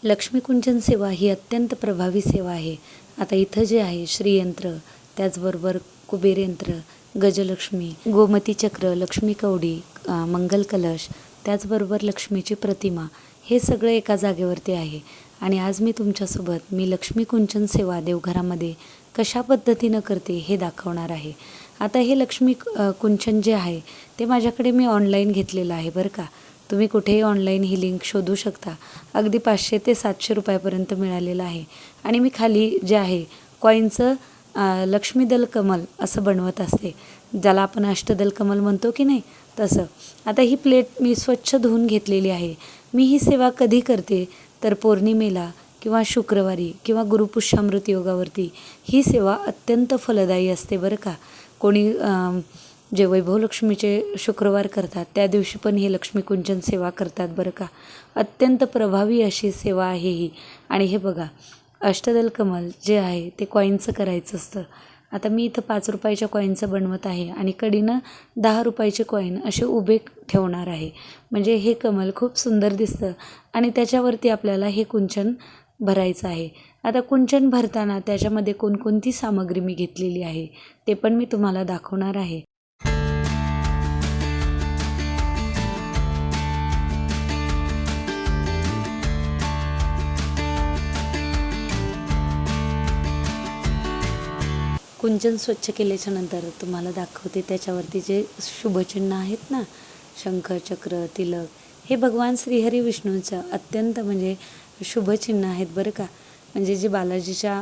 लक्ष्मीकुंजन सेवा ही अत्यंत प्रभावी सेवा आहे. आता इथं जे आहे श्रीयंत्र, त्याचबरोबर कुबेर यंत्र, गजलक्ष्मी, गोमती चक्र, लक्ष्मी कवडी, मंगल कलश, त्याचबरोबर लक्ष्मीची प्रतिमा, हे सगळं एका जागेवरती आहे. आणि आज मी तुमच्यासोबत लक्ष्मीकुंजन सेवा देवघरामध्ये कशा पद्धतीनं करते हे दाखवणार आहे. आता हे कुंचन जे आहे ते माझ्याकडे मी ऑनलाईन घेतलेलं आहे बरं का. तुम्ही कुठेही ऑनलाईन ही लिंक शोधू शकता. अगदी 500 ते 700 रुपयापर्यंत मिळालेलं आहे. आणि मी खाली जे आहे कॉईनचं लक्ष्मीदल कमल असं बनवत असते, ज्याला आपण अष्टदल कमल म्हणतो की नाही तसं. आता ही प्लेट मी स्वच्छ धुवून घेतलेली आहे. मी ही सेवा कधी करते तर पौर्णिमेला किंवा शुक्रवारी किंवा गुरुपुष्यामृत योगावरती ही सेवा अत्यंत फलदायी असते बरं का. कोणी जे वैभवलक्ष्मीचे शुक्रवार करतात त्या दिवशी पण हे लक्ष्मीकुंजन सेवा करतात बरं का. अत्यंत प्रभावी अशी सेवा आहे ही. आणि हे बघा, अष्टदल कमल जे आहे ते कॉईनचं करायचं असतं. आता मी इथं 5 रुपयाच्या कॉईनचं बनवत आहे आणि कडीनं 10 रुपयाचे कॉईन असे उभे ठेवणार आहे. म्हणजे हे कमल खूप सुंदर दिसतं आणि त्याच्यावरती आपल्याला हे कुंचन भरायचं आहे. आता कुंचन भरताना त्याच्यामध्ये कोणकोणती सामग्री मी घेतलेली आहे ते पण मी तुम्हाला दाखवणार आहे. कुंचन स्वच्छ केल्याच्यानंतर तुम्हाला दाखवते त्याच्यावरती जे शुभचिन्ह आहेत ना, शंख, चक्र, तिलक, हे भगवान श्रीहरी विष्णूंचं अत्यंत म्हणजे शुभचिन्ह आहेत बरं का. म्हणजे जे बालाजीच्या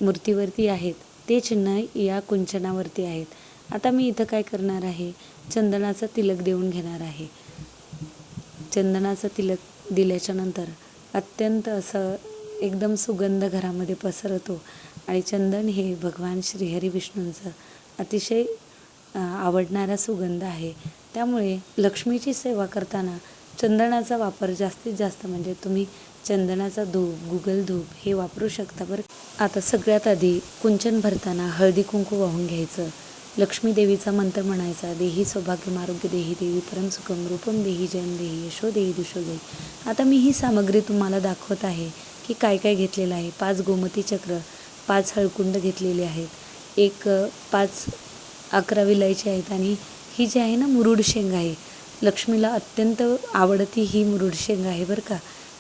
मूर्तीवरती आहेत ते चिन्ह या कुंचनावरती आहेत. आता मी इथं काय करणार आहे, चंदनाचा तिलक देऊन घेणार आहे. चंदनाचा तिलक दिल्याच्यानंतर अत्यंत असं एकदम सुगंध घरामध्ये पसरतो. आणि चंदन हे भगवान श्रीहरी विष्णूंचं अतिशय आवडणारा सुगंध आहे. त्यामुळे लक्ष्मीची सेवा करताना चंदनाचा वापर जास्तीत जास्त म्हणजे तुम्ही चंदनाचा धूप, गुगल धूप हे वापरू शकता बरं. आता सगळ्यात आधी कुंचन भरताना हळदी कुंकू वाहून घ्यायचं. लक्ष्मी देवीचा मंत्र म्हणायचा. देही सौभाग्यम आरोग्य देही देवी परम सुखम रूपम देही जयम देही यशो देही दुशो देही. आता मी ही सामग्री तुम्हाला दाखवत आहे की काय काय घेतलेलं आहे. 5 गोमती चक्र, 5 हळकुंड घेतलेले आहेत, 11 विलायची आहेत. आणि ही जी आहे ना मुरुड शेंग आहे, लक्ष्मीला अत्यंत आवडती ही मुरुड शेंग आहे बरं का.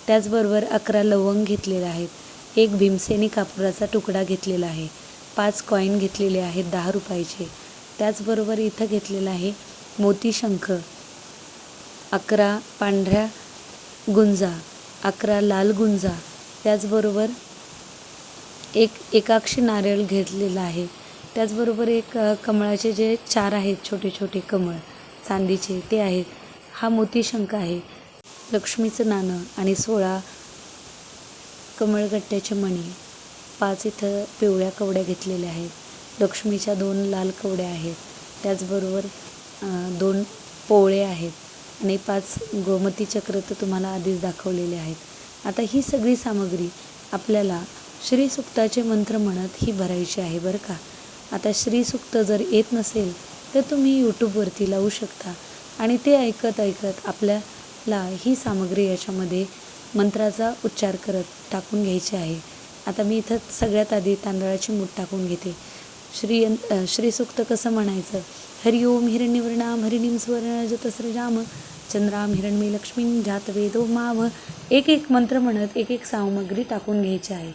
त्याचबरोबर 11 लवंग घेतलेले आहेत, 1 भीमसेनी कापुराचा तुकडा घेतलेला आहे, 5 कॉईन घेतलेले आहेत 10 रुपयाचे. त्याचबरोबर इथं घेतलेला आहे मोती शंख, 11 पांढऱ्या गुंजा, 11 लाल गुंजा. त्याचबरोबर एकाक्षी नारळ घेतलेला आहे. त्याचबरोबर कमळाचे जे 4 आहेत छोटे छोटे कमळ चांदीचे ते आहेत. हा मोतीशंख आहे, लक्ष्मीचं नाणं आणि 16 कमळगट्ट्याचे मणी, 5 इथं पिवळ्या कवड्या घेतलेल्या आहेत, लक्ष्मीच्या 2 लाल कवड्या आहेत. त्याचबरोबर 2 पोवळे आहेत आणि 5 गोमती चक्र तर तुम्हाला आधीच दाखवलेले आहेत. आता ही सगळी सामग्री आपल्याला श्रीसुक्ताचे मंत्र म्हणत ही भरायची आहे बरं का. आता श्रीसुक्त जर येत नसेल तर तुम्ही यूट्यूबवरती लावू शकता आणि ते ऐकत ऐकत आपल्याला ही सामग्री याच्यामध्ये मंत्राचा उच्चार करत टाकून घ्यायची आहे. आता मी इथं सगळ्यात आधी तांदळाची मूठ टाकून घेते. श्रीसुक्त कसं म्हणायचं, हरि ओम हिरण्यवर्णाम हरिणीं सुवर्णरजतस्रजाम चंद्राम हिरण्मयी लक्ष्मीं जातवेदो माव. एक मंत्र म्हणत एक सामग्री टाकून घ्यायची आहे.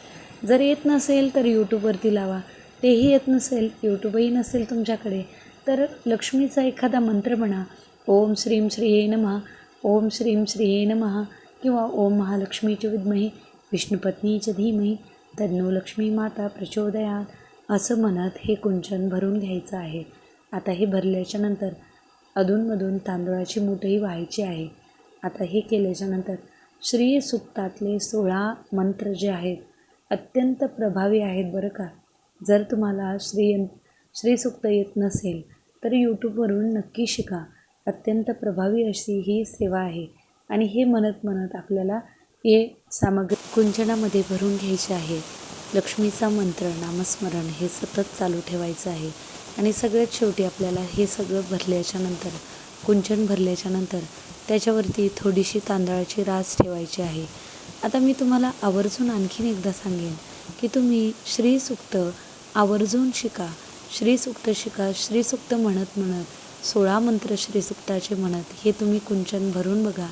जर येत नसेल तर यूट्यूबवरती लावा. तेही येत नसेल, यूट्यूबही नसेल तुमच्याकडे, तर लक्ष्मीचा एखादा मंत्र म्हणा. ओम श्रीं श्रीये नमः, ओम श्रीं श्रीये नमः, किंवा ओम महालक्ष्मीचे विद्महे विष्णुपत्नीचे धीमहि तन्नो लक्ष्मी माता प्रचोदयात, असं म्हणत हे कुंचन भरून घ्यायचं आहे. आता हे भरल्याच्यानंतर अधूनमधून तांदूळाची मूठही व्हायची आहे. आता हे केल्याच्यानंतर श्रीसुक्तातले 16 मंत्र जे आहेत अत्यंत प्रभावी आहेत बरं का. जर तुम्हाला श्रीसुक्त येत नसेल तर यूट्यूबवरून नक्की शिका. अत्यंत प्रभावी अशी ही सेवा आहे. आणि हे म्हणत म्हणत आपल्याला हे सामग्री कुंचनामध्ये भरून घ्यायची आहे. लक्ष्मीचा मंत्र नामस्मरण हे सतत चालू ठेवायचं आहे. आणि सगळ्यात शेवटी आपल्याला हे सगळं भरल्याच्यानंतर, कुंचन भरल्याच्यानंतर त्याच्यावरती थोडीशी तांदळाची रास ठेवायची आहे. आता मी तुम्हाला आवर्जून आणखीन एकदा सांगेन की तुम्ही श्रीसूक्त आवर्जून शिका. श्रीसूक्त शिका. श्रीसूक्त म्हणत म्हणत 16 मंत्र श्रीसूक्ताचे म्हणत हे तुम्ही कुंचन भरून बघा.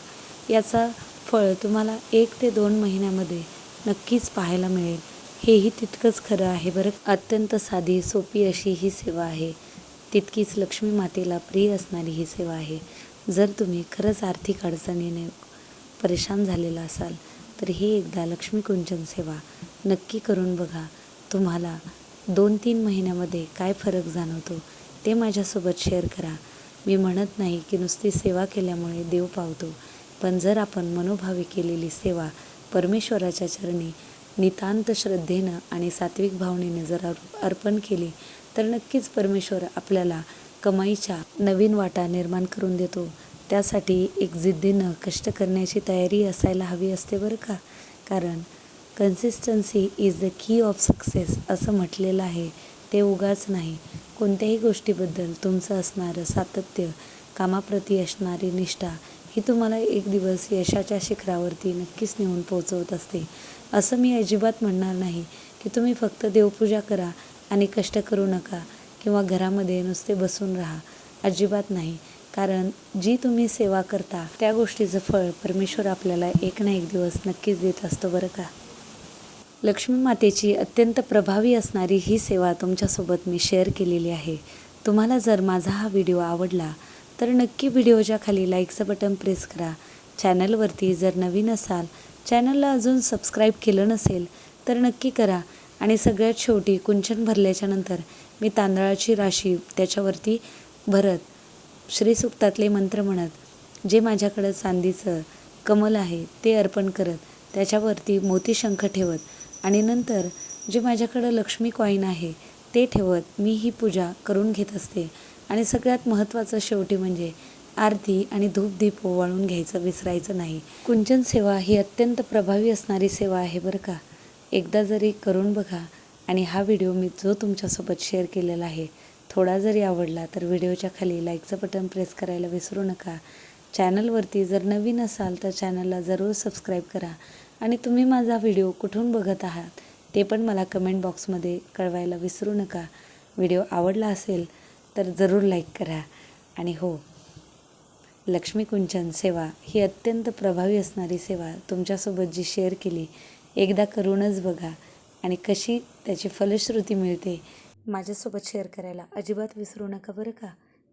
याचा फळ तुम्हाला 1 ते 2 महिन्यामध्ये नक्कीच पाहायला मिळेल. हेही तितकंच खरं आहे बरं. अत्यंत साधी सोपी अशी ही सेवा आहे. तितकीच लक्ष्मी मातेला प्रिय असणारी ही सेवा आहे. जर तुम्ही खरंच आर्थिक अडचणीने परेशान झालेला असाल तर ही एकदा लक्ष्मी कुंचन सेवा नक्की करून बघा. तुम्हाला 2-3 महिन्यामध्ये काय फरक जाणवतो ते माझ्यासोबत शेअर करा. मी म्हणत नाही की नुसती सेवा केल्यामुळे देव पावतो, पण जर आपण मनोभावे केलेली सेवा परमेश्वराच्या चरणी नितांत श्रद्धेनं आणि सात्विक भावनेने जर अर्पण केली तर नक्कीच परमेश्वर आपल्याला कमाईच्या नवीन वाटा निर्माण करून देतो. त्यासाठी एक जिद्दीनं कष्ट करण्याची तयारी असायला हवी असते बरं का. कारण consistency is the key of success असं म्हटलेलं आहे. ते उगाच नाही. कोणत्याही गोष्टीबद्दल तुमचं असणारं सातत्य, कामाप्रती असणारी निष्ठा ही तुम्हाला एक दिवस यशाच्या शिखरावरती नक्कीच नेऊन पोहोचवत असते. असं मी अजिबात म्हणणार नाही की तुम्ही फक्त देवपूजा करा आणि कष्ट करू नका किंवा घरामध्ये नुसते बसून राहा. अजिबात नाही. कारण जी तुम्ही सेवा करता त्या गोष्टीचं फळ परमेश्वर आपल्याला एक ना एक दिवस नक्कीच देत असतो बरं का. लक्ष्मी मातेची अत्यंत प्रभावी असणारी ही सेवा तुमच्यासोबत मी शेअर केलेली आहे. तुम्हाला जर माझा हा व्हिडिओ आवडला तर नक्की व्हिडिओच्या खाली लाईकचं बटन प्रेस करा. चॅनलवरती जर नवीन असाल, चॅनलला अजून सबस्क्राईब केलं नसेल तर नक्की करा. आणि सगळ्यात शेवटी कुंचन भरल्याच्या नंतर मी तांदळाची राशी त्याच्यावरती भरत श्रीसूक्तातले मंत्र म्हणत जे माझ्याकडं चांदीचं कमल आहे ते अर्पण करत त्याच्यावरती मोतीशंख ठेवत आणि नंतर जे माझ्याकडं लक्ष्मी कॉईन आहे ते ठेवत मी ही पूजा करून घेत असते. आणि सगळ्यात महत्त्वाचं शेवटी म्हणजे आरती आणि धूपदीप ओवाळून घ्यायचं विसरायचं नाही. कुंचन सेवा ही अत्यंत प्रभावी असणारी सेवा आहे बरं का. एकदा जरी करून बघा. आणि हा व्हिडिओ मी जो तुमच्यासोबत शेअर केलेला आहे थोडा जरी आवडला तर व्हिडिओच्या खाली लाईकचं बटन प्रेस करायला विसरू नका. चॅनलवरती जर नवीन असाल तर चॅनलला जरूर सबस्क्राईब करा. आणि तुम्ही माझा व्हिडिओ कुठून बघत आहात ते पण मला कमेंट बॉक्समध्ये कळवायला विसरू नका. व्हिडिओ आवडला असेल तर जरूर लाईक करा. आणि हो, लक्ष्मी कुंचन सेवा ही अत्यंत प्रभावी असणारी सेवा तुमच्यासोबत जी शेअर केली एकदा करूनच बघा. आणि कशी त्याची फलश्रुती मिळते माझ्यासोबत शेअर करायला अजिबात विसरू नका बरं का.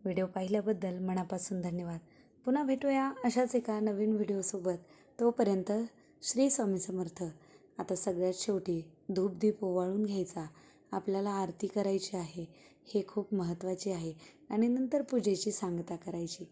व्हिडिओ पाहिल्याबद्दल मनापासून धन्यवाद. पुन्हा भेटूया अशाच एका नवीन व्हिडिओसोबत. तोपर्यंत श्री स्वामी समर्थ. आता सगळ्यात शेवटी धूपदीप ओवाळून घ्यायचा. आपल्याला आरती करायची आहे, हे खूप महत्त्वाचे आहे. आणि नंतर पूजेची सांगता करायची.